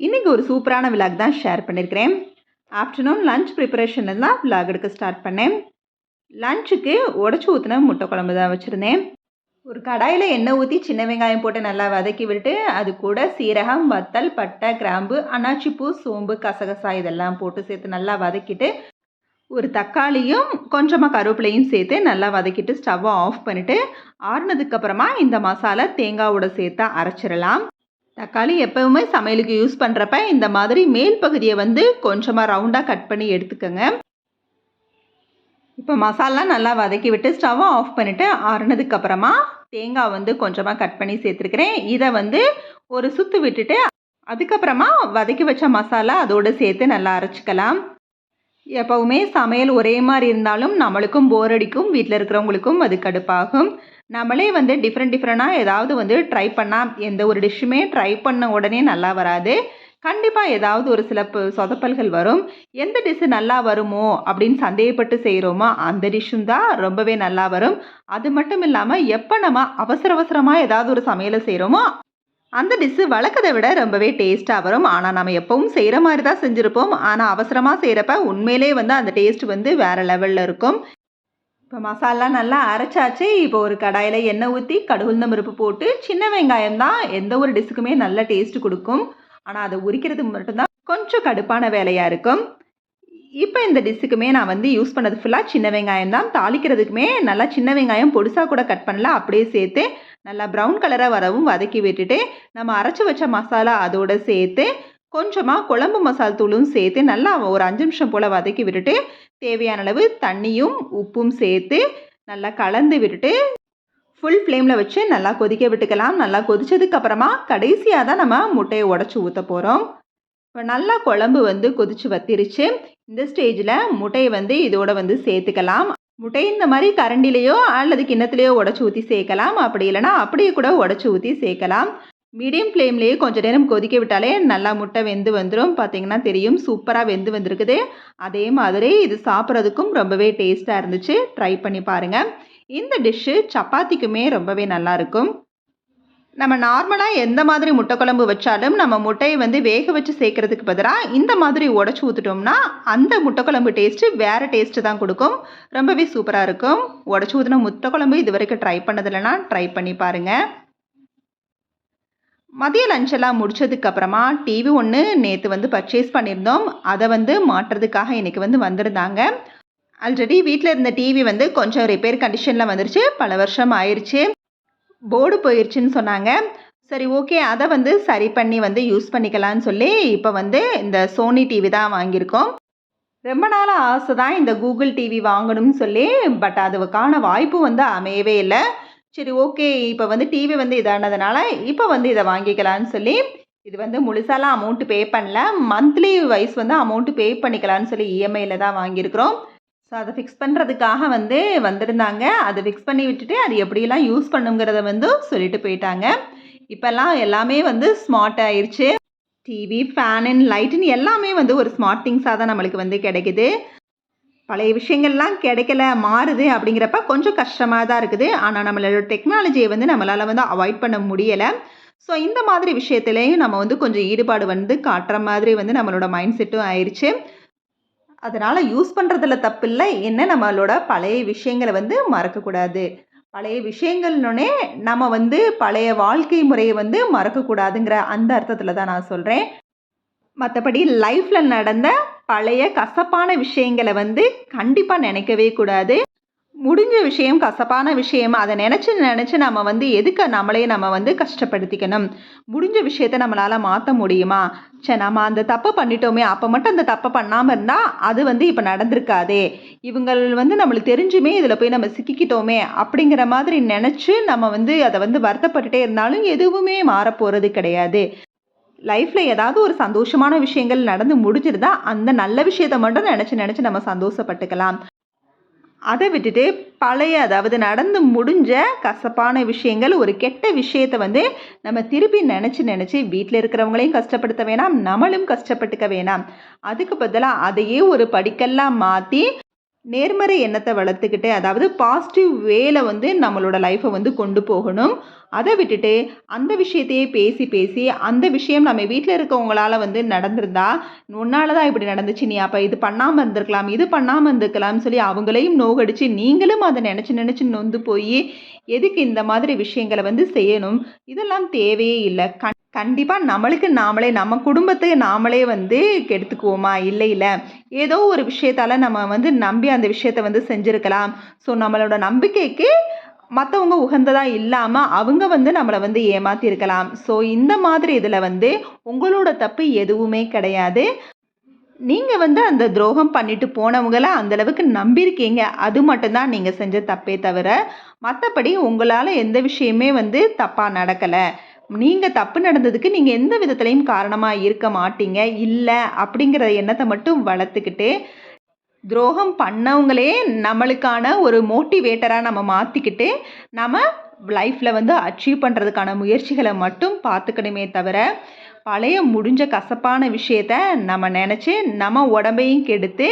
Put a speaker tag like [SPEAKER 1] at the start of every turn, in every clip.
[SPEAKER 1] இன்றைக்கி ஒரு சூப்பரான விலாக் தான் ஷேர் பண்ணியிருக்கிறேன். ஆஃப்டர்நூன் லன்ச் ப்ரிப்பரேஷனில் தான் விலாக் எடுக்க ஸ்டார்ட் பண்ணேன். லன்ச்சுக்கு உடச்சி ஊற்றின முட்டை குழம்பு தான் வச்சுருந்தேன். ஒரு கடாயில் எண்ணெய் ஊற்றி சின்ன வெங்காயம் போட்டு நல்லா வதக்கி விட்டு அது கூட சீரகம், வத்தல், பட்டை, கிராம்பு, அன்னாச்சிப்பூ, சோம்பு, கசகசா இதெல்லாம் போட்டு சேர்த்து நல்லா வதக்கிட்டு ஒரு தக்காளியும் கொஞ்சமாக கருவேப்பிலையும் சேர்த்து நல்லா வதக்கிட்டு ஸ்டவ்வை ஆஃப் பண்ணிவிட்டு ஆறுனதுக்கப்புறமா இந்த மசாலா தேங்காவோட சேர்த்து அரைச்சிடலாம். தக்காளி எப்பவுமே சமையலுக்கு யூஸ் பண்ணுறப்ப இந்த மாதிரி மேல் பகுதியை வந்து கொஞ்சமாக ரவுண்டாக கட் பண்ணி எடுத்துக்கோங்க. இப்போ மசாலா நல்லா வதக்கி விட்டு ஸ்டவ்வை ஆஃப் பண்ணிவிட்டு ஆறுனதுக்கப்புறமா தேங்காய் வந்து கொஞ்சமாக கட் பண்ணி சேர்த்துருக்கிறேன். இதை வந்து ஒரு சுற்று விட்டுட்டு அதுக்கப்புறமா வதக்கி வச்ச மசாலா அதோடு சேர்த்து நல்லா அரைச்சிக்கலாம். எப்போவுமே சமையல் ஒரே மாதிரி இருந்தாலும் நம்மளுக்கும் போர் அடிக்கும், வீட்டில் இருக்கிறவங்களுக்கும் அது கடுப்பாகும். நம்மளே வந்து டிஃப்ரெண்ட்டாக ஏதாவது வந்து ட்ரை பண்ணால் எந்த ஒரு டிஷ்ஷுமே ட்ரை பண்ண உடனே நல்லா வராது. கண்டிப்பாக ஏதாவது ஒரு சில சொதப்பல்கள் வரும். எந்த டிஷ்ஷு நல்லா வருமோ அப்படின்னு சந்தேகப்பட்டு செய்கிறோமோ அந்த டிஷ்ஷும் தான் ரொம்பவே நல்லா வரும். அது மட்டும் இல்லாமல் எப்போ நம்ம அவசரமாக ஏதாவது ஒரு சமையலை செய்கிறோமோ அந்த டிஷ்ஷு வழக்கத்தை விட ரொம்பவே டேஸ்ட்டாக வரும். ஆனால் நம்ம எப்பவும் செய்கிற மாதிரி தான் செஞ்சுருப்போம். ஆனால் அவசரமாக செய்கிறப்ப உண்மையிலே வந்து அந்த டேஸ்ட் வந்து வேறு லெவலில் இருக்கும். இப்போ மசாலா நல்லா அரைச்சாச்சு. இப்போ ஒரு கடாயில் எண்ணெய் ஊற்றி கடுகுளுந்தம் பருப்பு போட்டு சின்ன வெங்காயம் தான் எந்த ஒரு டிஷ்ஷுக்குமே நல்ல டேஸ்ட் கொடுக்கும். ஆனால் அதை உரிக்கிறது மட்டும்தான் கொஞ்சம் கடுப்பான வேலையாக இருக்கும். இப்போ இந்த டிஷ்ஷுக்குமே நான் வந்து யூஸ் பண்ணது ஃபுல்லாக சின்ன வெங்காயம் தான். தாளிக்கிறதுக்குமே நல்லா சின்ன வெங்காயம் பொடிசாக கூட கட் பண்ணல, அப்படியே சேர்த்து நல்லா ப்ரௌன் கலராக வரவும் வதக்கி விட்டுட்டு நம்ம அரைச்சி வச்ச மசாலா அதோடு சேர்த்து கொஞ்சமாக குழம்பு மசால் தூளும் சேர்த்து நல்லா ஒரு 5 நிமிஷம் போல் வதக்கி விட்டுட்டு தேவையான அளவு தண்ணியும் உப்பும் சேர்த்து நல்லா கலந்து விட்டுட்டு ஃபுல் ஃப்ளேமில் வச்சு நல்லா கொதிக்க விட்டுக்கலாம். நல்லா கொதித்ததுக்கப்புறமா கடைசியாக தான் நம்ம முட்டையை உடச்சி ஊற்ற போகிறோம். இப்போ நல்லா குழம்பு வந்து கொதித்து வத்திருச்சு. இந்த ஸ்டேஜில் முட்டையை வந்து இதோட வந்து சேர்த்துக்கலாம். முட்டை இந்த மாதிரி கரண்டிலேயோ அல்லது கிண்ணத்துலேயோ உடச்சி ஊற்றி சேர்க்கலாம். அப்படி இல்லைனா அப்படியே கூட உடச்சி ஊற்றி சேர்க்கலாம். மீடியம் ஃப்ளேம்லேயே கொஞ்சம் நேரம் கொதிக்க விட்டாலே நல்லா முட்டை வெந்து வந்துடும். பார்த்திங்கன்னா தெரியும், சூப்பராக வெந்து வந்திருக்குது. அதே மாதிரி இது சாப்பிட்றதுக்கும் ரொம்பவே டேஸ்ட்டாக இருந்துச்சு. ட்ரை பண்ணி பாருங்கள். இந்த டிஷ்ஷு சப்பாத்திக்குமே ரொம்பவே நல்லாயிருக்கும். நம்ம நார்மலாக எந்த மாதிரி முட்டை குழம்பு வச்சாலும் நம்ம முட்டையை வந்து வேக வச்சு சேர்க்கறதுக்கு பதிலாக இந்த மாதிரி உடச்சி ஊற்றிட்டோம்னா அந்த முட்டை குழம்பு டேஸ்ட்டு வேறு டேஸ்ட்டு தான் கொடுக்கும். ரொம்பவே சூப்பராக இருக்கும். உடச்சி ஊற்றின முட்டை குழம்பு இது வரைக்கும் ட்ரை பண்ணதில்லைன்னா ட்ரை பண்ணி பாருங்கள். மதிய லஞ்செல்லாம் முடித்ததுக்கப்புறமா டிவி ஒன்று நேற்று வந்து பர்ச்சேஸ் பண்ணியிருந்தோம். அதை வந்து மாட்டுறதுக்காக இன்றைக்கி வந்து வந்திருந்தாங்க. ஆல்ரெடி வீட்டில் இருந்த டிவி வந்து கொஞ்சம் ரிப்பேர் கண்டிஷனில் வந்துருச்சு. பல வருஷம் ஆயிடுச்சு. போர்டு போயிடுச்சுன்னு சொன்னாங்க. சரி, ஓகே, அதை வந்து சரி பண்ணி வந்து யூஸ் பண்ணிக்கலான்னு சொல்லி இப்போ வந்து இந்த சோனி டிவி தான் வாங்கியிருக்கோம். ரொம்ப நாள் ஆசை தான் இந்த கூகுள் டிவி வாங்கணும்னு சொல்லி. பட் அதுக்கான வாய்ப்பு வந்து அமையவே இல்லை. சரி, ஓகே, இப்போ வந்து டிவி வந்து இதானதுனால இப்போ வந்து இதை வாங்கிக்கலான்னு சொல்லி இது வந்து முழுசாலாம் அமௌண்ட்டு பே பண்ணல. மந்த்லி வைஸ் வந்து அமௌண்ட்டு பே பண்ணிக்கலான்னு சொல்லி இஎம்ஐயில் தான் வாங்கியிருக்கிறோம். ஸோ அதை ஃபிக்ஸ் பண்ணுறதுக்காக வந்து வந்திருந்தாங்க. அதை ஃபிக்ஸ் பண்ணி விட்டுட்டு அது எப்படியெல்லாம் யூஸ் பண்ணுங்கிறத வந்து சொல்லிட்டு போயிட்டாங்க. இப்போல்லாம் எல்லாமே வந்து ஸ்மார்ட் ஆயிடுச்சு. டிவி, ஃபேனு, லைட்டுன்னு எல்லாமே வந்து ஒரு ஸ்மார்ட் திங்ஸாக தான் நம்மளுக்கு வந்து கிடைக்குது. பழைய விஷயங்கள்லாம் கிடைக்கல, மாறுது அப்படிங்கிறப்ப கொஞ்சம் கஷ்டமாக தான் இருக்குது. ஆனால் நம்மளோட டெக்னாலஜியை வந்து நம்மளால் வந்து அவாய்ட் பண்ண முடியலை. ஸோ இந்த மாதிரி விஷயத்துலேயும் நம்ம வந்து கொஞ்சம் ஈடுபாடு வந்து காட்டுற மாதிரி வந்து நம்மளோட மைண்ட் செட்டும் ஆயிடுச்சு. அதனால் யூஸ் பண்ணுறதுல தப்பு இல்லை. என்ன, நம்மளோட பழைய விஷயங்களை வந்து மறக்கக்கூடாது. பழைய விஷயங்கள்னே நம்ம வந்து பழைய வாழ்க்கை முறையை வந்து மறக்கக்கூடாதுங்கிற அந்த அர்த்தத்தில் தான் நான் சொல்கிறேன். மற்றபடி லைஃப்பில் நடந்த பழைய கசப்பான விஷயங்களை வந்து கண்டிப்பாக நினைக்கவே கூடாது. முடிஞ்ச விஷயம், கசப்பான விஷயம், அதை நினச்சி நம்ம வந்து எதுக்கு நம்ம வந்து கஷ்டப்படுத்திக்கணும்? முடிஞ்ச விஷயத்தை நம்மளால் மாற்ற முடியுமா? சரி, நம்ம அந்த தப்பை பண்ணிட்டோமே, அப்போ மட்டும் அந்த தப்பை பண்ணாமல் இருந்தால் அது வந்து இப்போ நடந்திருக்காதே. இவங்கள் வந்து நம்மளுக்கு தெரிஞ்சுமே இதில் போய் நம்ம சிக்கிக்கிட்டோமே அப்படிங்கிற மாதிரி நினச்சி நம்ம வந்து அதை வந்து வருத்தப்பட்டுட்டே இருந்தாலும் எதுவுமே மாறப்போகிறது கிடையாது. லைஃப்பில் ஏதாவது ஒரு சந்தோஷமான விஷயங்கள் நடந்து முடிஞ்சிருந்தா அந்த நல்ல விஷயத்தை மட்டும் நினச்சி நம்ம சந்தோஷப்பட்டுக்கலாம். அதை விட்டுட்டு பழைய, அதாவது நடந்து முடிஞ்ச கசப்பான விஷயங்கள், ஒரு கெட்ட விஷயத்தை வந்து நம்ம திருப்பி நினச்சி வீட்டில் இருக்கிறவங்களையும் கஷ்டப்படுத்த வேணாம், நம்மளும் கஷ்டப்பட்டுக்க வேணாம். அதுக்கு பதிலாக அதையே ஒரு படிக்கல்லாம் மாற்றி நேர்மறை எண்ணத்தை வளர்த்துக்கிட்டு, அதாவது பாசிட்டிவ் வேல வந்து நம்மளோட லைஃப்பை வந்து கொண்டு போகணும். அதை விட்டுட்டு அந்த விஷயத்தையே பேசி பேசி அந்த விஷயம் நம்ம வீட்டில் இருக்கவங்களால வந்து நடந்திருந்தா, உன்னால தான் இப்படி நடந்துச்சு, நீ அப்போ இது பண்ணாமல் இருந்திருக்கலாம், இது பண்ணாமல் இருந்திருக்கலாம்னு சொல்லி அவங்களையும் நோகடிச்சு நீங்களும் அதை நினச்சி நினச்சி நொந்து போய் எதுக்கு இந்த மாதிரி விஷயங்களை வந்து செய்யணும்? இதெல்லாம் தேவையே இல்லை. கண்டிப்பாக நம்மளுக்கு நாமளே நம்ம குடும்பத்துக்கு நாமளே வந்து கெடுத்துக்குவோமா? இல்லை. ஏதோ ஒரு விஷயத்தால் நம்ம வந்து நம்பி அந்த விஷயத்த வந்து செஞ்சுருக்கலாம். ஸோ நம்மளோட நம்பிக்கைக்கு மற்றவங்க உகந்ததாக இல்லாமல் அவங்க வந்து நம்மளை வந்து ஏமாற்றிருக்கலாம். ஸோ இந்த மாதிரி இதில் வந்து உங்களோட தப்பு எதுவுமே கிடையாது. நீங்கள் வந்து அந்த துரோகம் பண்ணிட்டு போனவங்கள அந்தளவுக்கு நம்பியிருக்கீங்க. அது மட்டும்தான் நீங்கள் செஞ்ச தப்பே தவிர, மற்றபடி உங்களால் எந்த விஷயமே வந்து தப்பாக நடக்கலை. நீங்கள் தப்பு நடந்ததுக்கு நீங்கள் எந்த விதத்துலையும் காரணமாக இருக்க மாட்டீங்க. இல்லை அப்படிங்கிற எண்ணத்தை மட்டும் வளர்த்துக்கிட்டு, துரோகம் பண்ணவங்களே நம்மளுக்கான ஒரு மோட்டிவேட்டராக நம்ம மாற்றிக்கிட்டு, நம்ம லைஃப்பில் வந்து அச்சீவ் பண்ணுறதுக்கான முயற்சிகளை மட்டும் பார்த்துக்கணுமே தவிர, பழைய முடிஞ்ச கசப்பான விஷயத்த நம்ம நினச்சி நம்ம உடம்பையும் கெடுத்து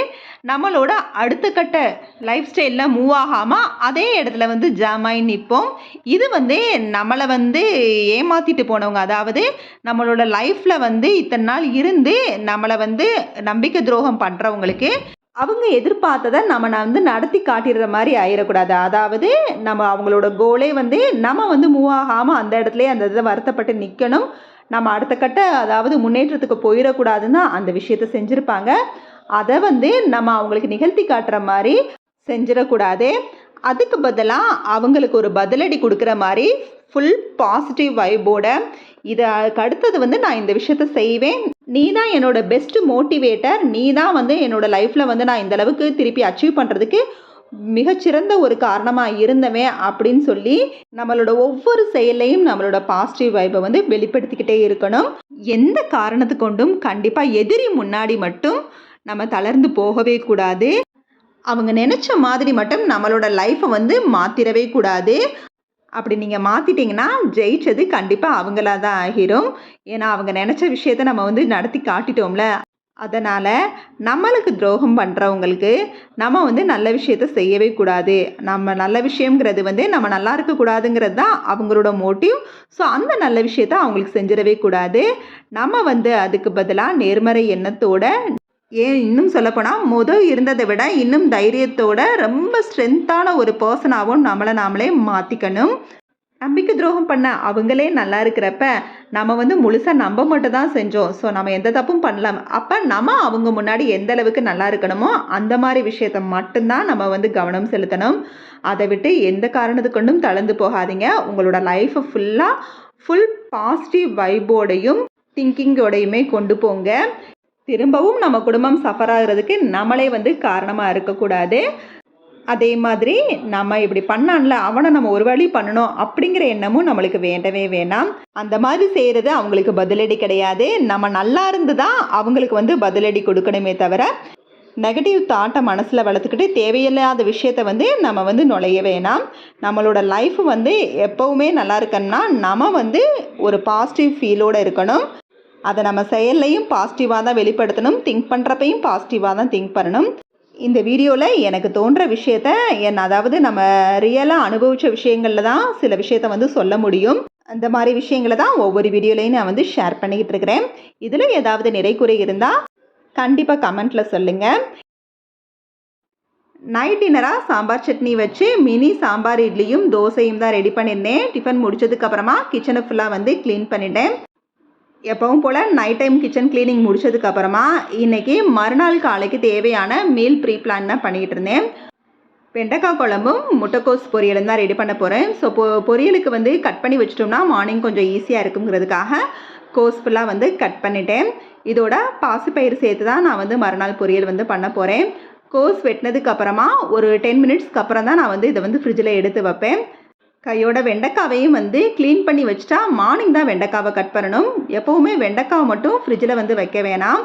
[SPEAKER 1] நம்மளோட அடுத்த கட்ட லைஃப் ஸ்டைலில் மூவ் ஆகாமல் அதே இடத்துல வந்து ஜாமாயி நிற்போம். இது வந்து நம்மளை வந்து ஏமாற்றிட்டு போனவங்க, அதாவது நம்மளோட லைஃப்பில் வந்து இத்தனை நாள் இருந்து நம்மளை வந்து நம்பிக்கை துரோகம் பண்ணுறவங்களுக்கு அவங்க எதிர்பார்த்ததை நம்ம வந்து நடத்தி காட்டிடுற மாதிரி ஆயிடக்கூடாது. அதாவது நம்ம அவங்களோட கோலே வந்து நம்ம வந்து மூவ் ஆகாமல் அந்த இடத்துலையே அந்த இதை வருத்தப்பட்டு நிற்கணும். நம்ம அடுத்த கட்ட அதாவது முன்னேற்றத்துக்கு போயிடக்கூடாதுன்னு அந்த விஷயத்த செஞ்சுருப்பாங்க. அதை வந்து நம்ம அவங்களுக்கு நிகழ்த்தி காட்டுற மாதிரி செஞ்சிடக்கூடாது. அதுக்கு பதிலாக அவங்களுக்கு ஒரு பதிலடி கொடுக்குற மாதிரி ஃபுல் பாசிட்டிவ் வைபோட இதுக்கு அடுத்தது வந்து நான் இந்த விஷயத்த செய்வேன், நீ தான் என்னோட பெஸ்ட் மோட்டிவேட்டர், நீ தான் வந்து என்னோட லைஃப்பில் வந்து நான் இந்த அளவுக்கு திருப்பி அச்சீவ் பண்ணுறதுக்கு மிகச்சிறந்த ஒரு காரணமாக இருந்தவன் அப்படின்னு சொல்லி நம்மளோட ஒவ்வொரு செயலையும் நம்மளோட பாசிட்டிவ் வைப்பை வந்து வெளிப்படுத்திக்கிட்டே இருக்கணும். எந்த காரணத்து கொண்டும் கண்டிப்பாக எதிரி முன்னாடி மட்டும் நம்ம தளர்ந்து போகவே கூடாது. அவங்க நினச்ச மாதிரி மட்டும் நம்மளோட லைஃப்பை வந்து மாற்றிடவே கூடாது. அப்படி நீங்கள் மாற்றிட்டிங்கன்னா ஜெயிச்சது கண்டிப்பாக அவங்களா தான் ஆகிரும். ஏன்னா அவங்க நினச்ச விஷயத்த நம்ம வந்து நடத்தி காட்டிட்டோம்ல. அதனால் நம்மளுக்கு துரோகம் பண்ணுறவங்களுக்கு நம்ம வந்து நல்ல விஷயத்த செய்யவே கூடாது. நம்ம நல்ல விஷயங்கிறது வந்து நம்ம நல்லா இருக்கக்கூடாதுங்கிறது தான் அவங்களோட மோட்டிவ். ஸோ அந்த நல்ல விஷயத்த அவங்களுக்கு செஞ்சிடவே கூடாது. நம்ம வந்து அதுக்கு பதிலாக நேர்மறை எண்ணத்தோட, ஏன் இன்னும் சொல்லப்போனால் இருந்ததை விட இன்னும் தைரியத்தோட ரொம்ப ஸ்ட்ரென்த்தான ஒரு பர்சனாகவும் நம்மளை நாமளே மாற்றிக்கணும். நம்பிக்கை துரோகம் பண்ண அவங்களே நல்லா இருக்கிறப்ப நம்ம வந்து முழுசாக நம்ப மட்டும் தான் செஞ்சோம். ஸோ நம்ம எந்த தப்பும் பண்ணலாம். அப்போ நம்ம அவங்க முன்னாடி எந்த அளவுக்கு நல்லா இருக்கணுமோ அந்த மாதிரி விஷயத்த மட்டும்தான் நம்ம வந்து கவனம் செலுத்தணும். அதை விட்டு எந்த காரணத்துக்கு கொண்டும் தளர்ந்து போகாதீங்க. உங்களோட லைஃப்பை ஃபுல் பாசிட்டிவ் வைபோடையும் திங்கிங்கோடையுமே கொண்டு போங்க. திரும்பவும் நம்ம குடும்பம் சஃபர் ஆகிறதுக்கு நம்மளே வந்து காரணமாக இருக்கக்கூடாது. அதே மாதிரி நம்ம இப்படி பண்ணான்ல அவனை நம்ம ஒரு வழி பண்ணணும் அப்படிங்கிற எண்ணமும் நம்மளுக்கு வேண்டவே வேணாம். அந்த மாதிரி செய்கிறது அவங்களுக்கு பதிலடி கிடையாது. நம்ம நல்லா இருந்து தான் அவங்களுக்கு வந்து பதிலடி கொடுக்கணுமே தவிர, நெகட்டிவ் தாட்டை மனசில் வளர்த்துக்கிட்டு தேவையில்லாத விஷயத்த வந்து நம்ம வந்து நுழைய வேணாம். நம்மளோட லைஃப் வந்து எப்போவுமே நல்லா இருக்குன்னா நம்ம வந்து ஒரு பாசிட்டிவ் ஃபீலோடு இருக்கணும். அதை நம்ம செயல்லையும் பாசிட்டிவாக தான் வெளிப்படுத்தணும். திங்க் பண்ணுறப்பையும் பாசிட்டிவாக தான் திங்க் பண்ணணும். இந்த வீடியோவில் எனக்கு தோன்ற விஷயத்த அதாவது நம்ம ரியலாக அனுபவித்த விஷயங்களில் தான் சில விஷயத்த வந்து சொல்ல முடியும். அந்த மாதிரி விஷயங்களை தான் ஒவ்வொரு வீடியோலையும் நான் வந்து ஷேர் பண்ணிக்கிட்டு இருக்கிறேன். இதில் ஏதாவது நிறைகுறை இருந்தால் கண்டிப்பாக கமெண்ட்டில் சொல்லுங்கள். நைட் டின்னராக சாம்பார் சட்னி வச்சு மினி சாம்பார் இட்லியும் தோசையும் தான் ரெடி பண்ணியிருந்தேன். டிஃபன் முடிச்சதுக்கப்புறமா கிச்சனை ஃபுல்லாக வந்து க்ளீன் பண்ணிட்டேன். எப்பவும் போல் நைட் டைம் கிச்சன் க்ளீனிங் முடிச்சதுக்கப்புறமா இன்றைக்கி மறுநாள் காலைக்கு தேவையான மீல் ப்ரீ பிளான் தான் பண்ணிகிட்டு இருந்தேன். வெண்டைக்காய் குழம்பும் முட்டைக்கோஸ் பொரியலும் தான் ரெடி பண்ண போகிறேன். ஸோ பொரியலுக்கு வந்து கட் பண்ணி வச்சிட்டோம்னா மார்னிங் கொஞ்சம் ஈஸியாக இருக்குங்கிறதுக்காக கோஸ் ஃபுல்லாக வந்து கட் பண்ணிட்டேன். இதோட பாசிப்பயிறு சேர்த்து தான் நான் வந்து மறுநாள் பொரியல் வந்து பண்ண போகிறேன். கோஸ் வெட்டினதுக்கப்புறமா ஒரு 10 மினிட்ஸ்க்கு அப்புறம் தான் நான் வந்து இதை வந்து ஃப்ரிட்ஜில் எடுத்து வைப்பேன். கையோட வெண்டைக்காவையும் வந்து க்ளீன் பண்ணி வச்சுட்டா மார்னிங் தான் வெண்டைக்காவை கட் பண்ணணும். எப்போவுமே வெண்டைக்காவை மட்டும் ஃப்ரிட்ஜில் வந்து வைக்க வேணாம்.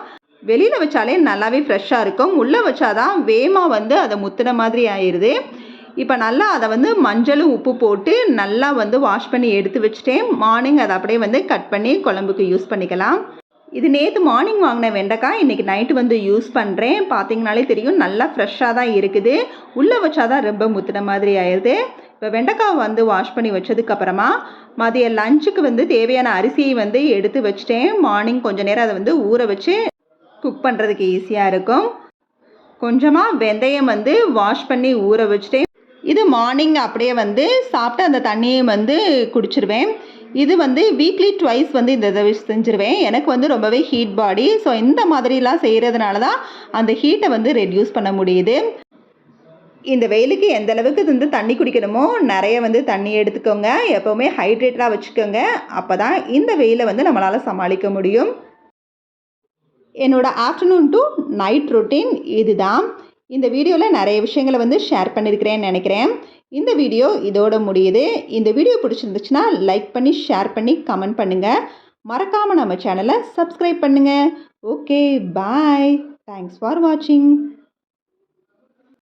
[SPEAKER 1] வெளியில் வச்சாலே நல்லாவே ஃப்ரெஷ்ஷாக இருக்கும். உள்ளே வச்சாதான் வேகமாக வந்து அதை முத்துன மாதிரி ஆயிடுது. இப்போ நல்லா அதை வந்து மஞ்சளும் உப்பு போட்டு நல்லா வந்து வாஷ் பண்ணி எடுத்து வச்சுட்டேன். மார்னிங் அதை அப்படியே வந்து கட் பண்ணி குழம்புக்கு யூஸ் பண்ணிக்கலாம். இது நேற்று மார்னிங் வாங்கின வெண்டைக்காய் இன்றைக்கி நைட்டு வந்து யூஸ் பண்ணுறேன். பார்த்தீங்கனாலே தெரியும் நல்லா ஃப்ரெஷ்ஷாக தான் இருக்குது. உள்ளே வச்சா தான் ரொம்ப முத்தின மாதிரி ஆயிடுது. இப்போ வெண்டைக்காய் வந்து வாஷ் பண்ணி வச்சதுக்கப்புறமா மதிய லஞ்சுக்கு வந்து தேவையான அரிசியை வந்து எடுத்து வச்சுட்டேன். மார்னிங் கொஞ்சம் நேரம் அதை வந்து ஊற வச்சு குக் பண்ணுறதுக்கு ஈஸியாக இருக்கும். கொஞ்சமாக வெந்தயம் வந்து வாஷ் பண்ணி ஊற வச்சுட்டேன். இது மார்னிங் அப்படியே வந்து சாப்பிட்டு அந்த தண்ணியை வந்து குடிச்சிருவேன். இது வந்து வீக்லி ட்வைஸ் வந்து இந்த இதை செஞ்சுருவேன். எனக்கு வந்து ரொம்பவே ஹீட் பாடி. ஸோ இந்த மாதிரிலாம் செய்கிறதுனால தான் அந்த ஹீட்டை வந்து ரெடியூஸ் பண்ண முடியுது. இந்த வெயிலுக்கு எந்த அளவுக்கு வந்து தண்ணி குடிக்கணுமோ நிறைய வந்து தண்ணி எடுத்துக்கோங்க. எப்போவுமே ஹைட்ரேட்டடாக வச்சுக்கோங்க. அப்போ தான் இந்த வெயிலை வந்து நம்மளால் சமாளிக்க முடியும். என்னோடய ஆஃப்டர்நூன் டு நைட் ரொட்டீன் இதுதான். இந்த வீடியோவில் நிறைய விஷயங்களை வந்து ஷேர் பண்ணியிருக்கிறேன்னு நினைக்கிறேன். இந்த வீடியோ இதோட முடியுது. இந்த வீடியோ பிடிச்சிருந்துச்சுன்னா லைக் பண்ணி ஷேர் பண்ணி கமெண்ட் பண்ணுங்கள். மறக்காமல் நம்ம சேனலை சப்ஸ்கிரைப் பண்ணுங்கள். Okay bye. தேங்க்ஸ் ஃபார் வாட்சிங்.